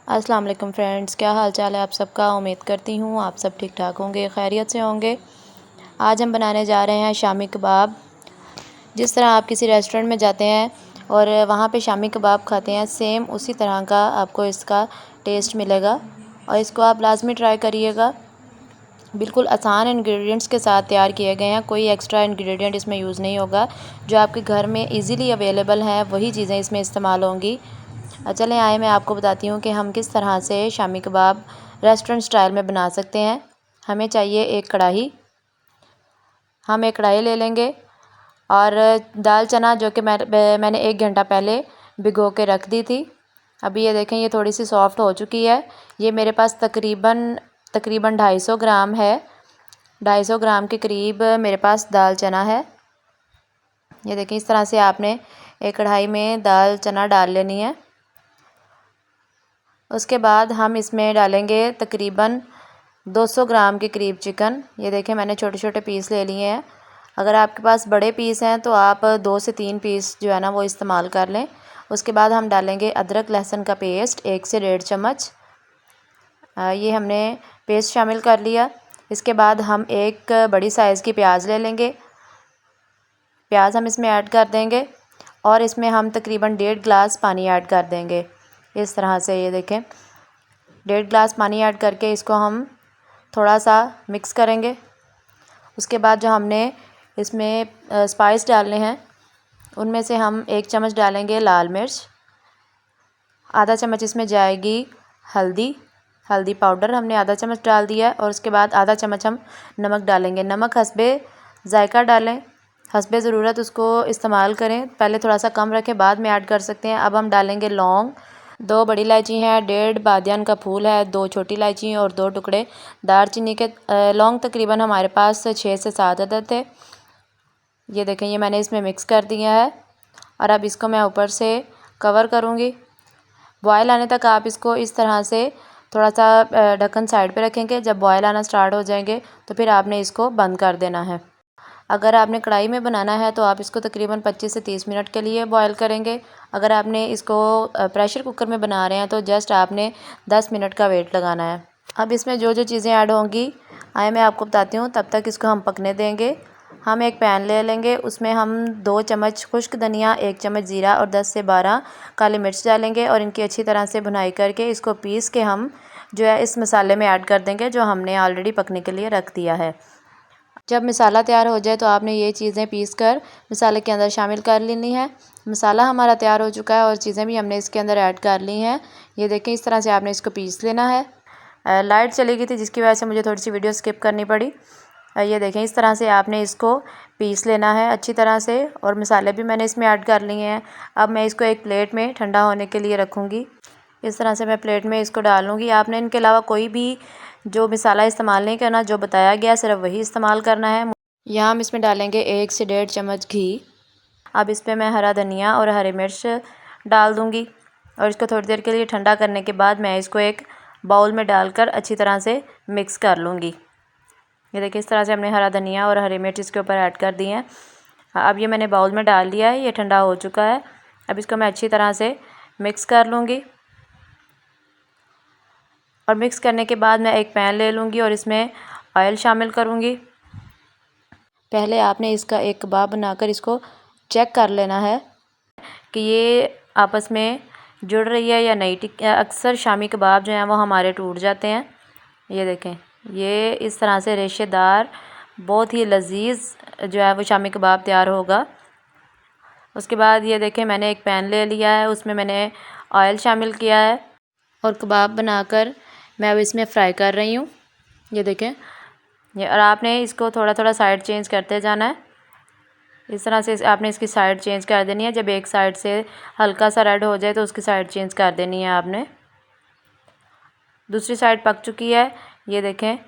अस्सलाम वालेकुम फ्रेंड्स, क्या हाल चाल है आप सबका। उम्मीद करती हूँ आप सब ठीक ठाक होंगे, खैरियत से होंगे। आज हम बनाने जा रहे हैं शामी कबाब। जिस तरह आप किसी रेस्टोरेंट में जाते हैं और वहाँ पे शामी कबाब खाते हैं, सेम उसी तरह का आपको इसका टेस्ट मिलेगा और इसको आप लाजमी ट्राई करिएगा। बिल्कुल आसान इंग्रेडिएंट्स के साथ तैयार किए गए हैं, कोई एक्स्ट्रा इंग्रेडिएंट इसमें यूज़ नहीं होगा। जो आपके घर में इजीली अवेलेबल हैं वही चीज़ें इसमें इस्तेमाल होंगी। चलें आए मैं आपको बताती हूँ कि हम किस तरह से शामी कबाब रेस्टोरेंट स्टाइल में बना सकते हैं। हमें चाहिए एक कढ़ाई। हम एक कढ़ाई ले लेंगे और दाल चना जो कि मैंने 1 घंटा पहले भिगो के रख दी थी। अभी ये देखें ये थोड़ी सी सॉफ़्ट हो चुकी है। ये मेरे पास तकरीबन 250 ग्राम है। 250 ग्राम के करीब मेरे पास दाल चना है। ये देखें इस तरह से आपने एक कढ़ाई में दाल चना डाल लेनी है। उसके बाद हम इसमें डालेंगे तकरीबन 200 ग्राम के करीब चिकन। ये देखें मैंने छोटे छोटे पीस ले लिए हैं। अगर आपके पास बड़े पीस हैं तो आप 2 से 3 पीस जो है ना वो इस्तेमाल कर लें। उसके बाद हम डालेंगे अदरक लहसुन का पेस्ट 1 से 1.5 चम्मच। ये हमने पेस्ट शामिल कर लिया। इसके बाद हम एक बड़ी साइज़ की प्याज ले लेंगे। प्याज हम इसमें ऐड कर देंगे और इसमें हम तकरीबन 1.5 गिलास पानी ऐड कर देंगे। इस तरह से ये देखें 1.5 गिलास पानी ऐड करके इसको हम थोड़ा सा मिक्स करेंगे। उसके बाद जो हमने इसमें स्पाइस डालने हैं उनमें से हम 1 चम्मच डालेंगे लाल मिर्च, आधा चम्मच इसमें जाएगी हल्दी पाउडर हमने आधा चम्मच डाल दिया और उसके बाद आधा चम्मच हम नमक डालेंगे। नमक हस्बे ज़ायका डालें, हस्बे ज़रूरत उसको इस्तेमाल करें। पहले थोड़ा सा कम रखें, बाद में ऐड कर सकते हैं। अब हम डालेंगे लौंग, 2 बड़ी इलायची हैं, 1.5 बादियान का फूल है, 2 छोटी इलायची और 2 टुकड़े दालचीनी के। लौंग तकरीबन हमारे पास 6 से 7 अदद थे। ये देखें ये मैंने इसमें मिक्स कर दिया है और अब इसको मैं ऊपर से कवर करूँगी। बॉयल आने तक आप इसको इस तरह से थोड़ा सा ढक्कन साइड पे रखेंगे। जब बॉयल आना स्टार्ट हो जाएंगे तो फिर आपने इसको बंद कर देना है। अगर आपने कढ़ाई में बनाना है तो आप इसको तकरीबन 25 से 30 मिनट के लिए बॉयल करेंगे। अगर आपने इसको प्रेशर कुकर में बना रहे हैं तो जस्ट आपने 10 मिनट का वेट लगाना है। अब इसमें जो जो चीज़ें ऐड होंगी आए मैं आपको बताती हूँ, तब तक इसको हम पकने देंगे। हम एक पैन ले लेंगे, उसमें हम 2 चम्मच खुश्क धनिया, 1 चम्मच ज़ीरा और 10 से 12 काली मिर्च डालेंगे और इनकी अच्छी तरह से भुनाई करके इसको पीस के हम जो है इस मसाले में ऐड कर देंगे जो हमने ऑलरेडी पकने के लिए रख दिया है। जब मसाला तैयार हो जाए तो आपने ये चीज़ें पीस कर मसाले के अंदर शामिल कर लेनी है। मसाला हमारा तैयार हो चुका है और चीज़ें भी हमने इसके अंदर ऐड कर ली हैं। ये देखें इस तरह से आपने इसको पीस लेना है। लाइट चली गई थी जिसकी वजह से मुझे थोड़ी सी वीडियो स्किप करनी पड़ी। ये देखें इस तरह से आपने इसको पीस लेना है अच्छी तरह से और मसाले भी मैंने इसमें ऐड कर लिए हैं। अब मैं इसको एक प्लेट में ठंडा होने के लिए रखूँगी। इस तरह से मैं प्लेट में इसको डालूँगी। आपने इनके अलावा कोई भी जो मसाला इस्तेमाल नहीं करना, जो बताया गया सिर्फ वही इस्तेमाल करना है। यहाँ हम इसमें डालेंगे 1 से 1.5 चम्मच घी। अब इस पर मैं हरा धनिया और हरी मिर्च डाल दूँगी और इसको थोड़ी देर के लिए ठंडा करने के बाद मैं इसको एक बाउल में डालकर अच्छी तरह से मिक्स कर लूँगी। ये देखिए इस तरह से हमने हरा धनिया और हरी मिर्च इसके ऊपर ऐड कर दी हैं। अब ये मैंने बाउल में डाल दिया है, ये ठंडा हो चुका है। अब इसको मैं अच्छी तरह से मिक्स कर लूँगी और मिक्स करने के बाद मैं एक पैन ले लूँगी और इसमें ऑयल शामिल करूँगी। पहले आपने इसका एक कबाब बनाकर इसको चेक कर लेना है कि ये आपस में जुड़ रही है या नहीं। अक्सर शामी कबाब जो हैं वो हमारे टूट जाते हैं। ये देखें ये इस तरह से रेशेदार बहुत ही लजीज जो है वो शामी कबाब तैयार होगा। उसके बाद ये देखें मैंने एक पैन ले लिया है, उसमें मैंने ऑयल शामिल किया है और कबाब बनाकर मैं अब इसमें फ्राई कर रही हूँ। ये देखें ये, और आपने इसको थोड़ा थोड़ा साइड चेंज करते जाना है। इस तरह से आपने इसकी साइड चेंज कर देनी है। जब एक साइड से हल्का सा रेड हो जाए तो उसकी साइड चेंज कर देनी है आपने। दूसरी साइड पक चुकी है, ये देखें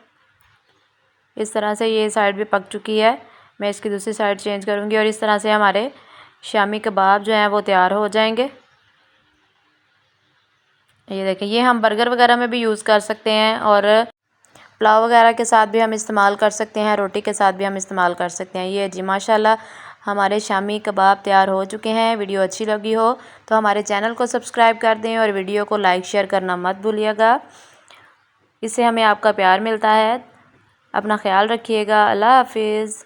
इस तरह से ये साइड भी पक चुकी है। मैं इसकी दूसरी साइड चेंज करूँगी और इस तरह से हमारे शामी कबाब जो हैं वो तैयार हो जाएंगे। ये देखें ये हम बर्गर वगैरह में भी यूज़ कर सकते हैं और पुलाव वगैरह के साथ भी हम इस्तेमाल कर सकते हैं, रोटी के साथ भी हम इस्तेमाल कर सकते हैं। ये जी माशाल्लाह हमारे शामी कबाब तैयार हो चुके हैं। वीडियो अच्छी लगी हो तो हमारे चैनल को सब्सक्राइब कर दें और वीडियो को लाइक शेयर करना मत भूलिएगा। इससे हमें आपका प्यार मिलता है। अपना ख्याल रखिएगा। अल्लाह हाफिज़।